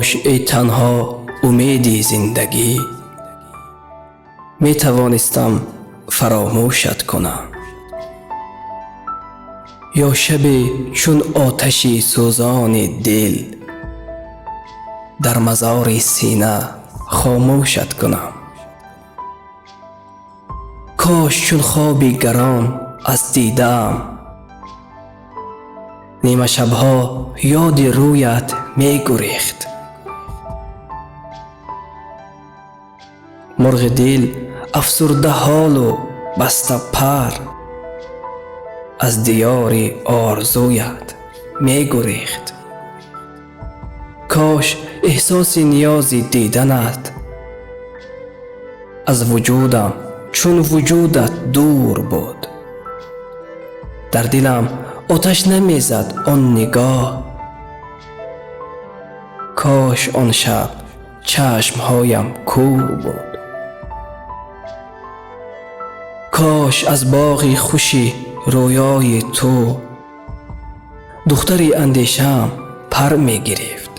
کاش ای تنها امیدی زندگی می توانستم فراموشت کنم، یا شب چون آتشی سوزان دل در مزار سینه خاموشت کنم. کاش چون خوابی گران از دیدم نیمه شبها یاد رویت می گریخت. مرغ دل افسرده حال و بسته پر از دیار آرزویت می گریخت. کاش احساس نیاز دیدنت از وجودم چون وجودت دور بود. در دلم آتش نمیزد آن نگاه. کاش آن شب چشمهایم کور بود. کاش از باغی خوشی رویای تو دختری اندیشم پر می گرفت.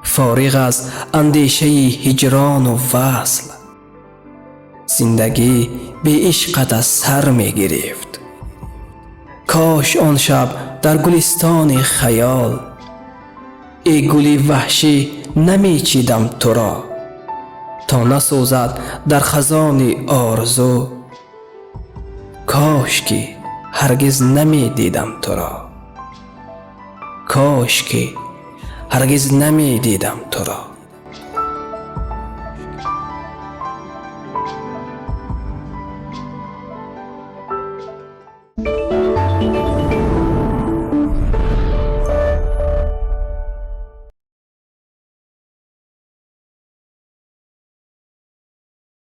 فارغ از اندیشه هجران و وصل زندگی به عشقت از سر می گرفت. کاش آن شب در گلستان خیال ای گلی وحشی نمی چیدم تو را تا نسوزد در خزان آرزو. کاش که هرگز نمی دیدم تو را، کاش که هرگز نمی دیدم تو را.